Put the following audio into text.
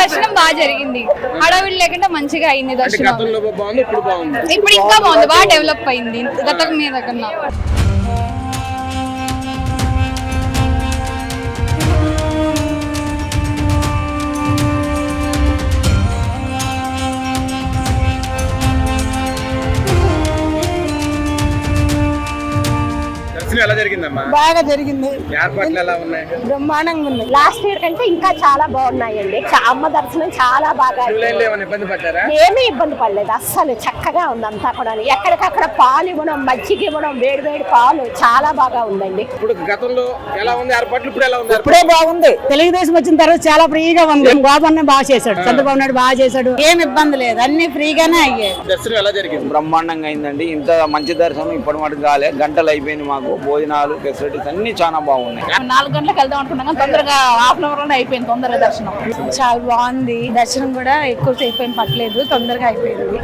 దర్శనం బాగా జరిగింది, హడావిడి లేకుండా మంచిగా అయింది దర్శనం. ఇప్పుడు ఇంకా బాగుంది, బాగా డెవలప్ అయింది గతం మీద కన్నా. ఎలా జరిగిందమ్మా? బాగా జరిగింది, ఏర్పాట్లు ఎలా ఉన్నాయి? బ్రహ్మాండంగా ఉన్నాయి. లాస్ట్ ఇయర్ కంటే ఇంకా చాలా బాగున్నాయండి. అమ్మ దర్శనం చాలా బాగా, ఇబ్బంది పడ్డారా? ఏమీ ఇబ్బంది పడలేదు, అస్సలు చక్కగా ఉంది అంతా కూడా. ఎక్కడికక్కడ పాలు ఇవ్వడం, మజ్జిగ ఇవ్వడం, వేడి వేడి పాలు చాలా బాగా ఉందండి. ఇప్పుడు గతంలో ఎలా ఉంది ఏర్పాట్లు, ఇప్పుడు ఎలా ఉంది? ఇప్పుడే బాగుంది. తెలుగుదేశం వచ్చిన తర్వాత చాలా ఫ్రీగా ఉంది. బాబు బాగా చేశాడు, చంద్రబాబు నాయుడు బాగా చేశాడు, ఏం ఇబ్బంది లేదు, అన్ని ఫ్రీగానే అయ్యాయి. దర్శనం ఎలా జరిగింది? బ్రహ్మాండంగా అయిందండి. ఇంత మంచి దర్శనం ఇప్పటి మటుకు కాలే. గంటలు అయిపోయింది మాకు. భోజనాలు, ఫెసిలిటీస్ అన్ని చాలా బాగున్నాయి. 4 గంటలకు వెళ్దాం అనుకున్నాం, తొందరగా హాఫ్ అన్ అవర్ లోనే అయిపోయింది తొందరగా దర్శనం. చాలా బాగుంది, దర్శనం కూడా ఎక్కువ సేపు ఏం పట్టలేదు, తొందరగా అయిపోయింది.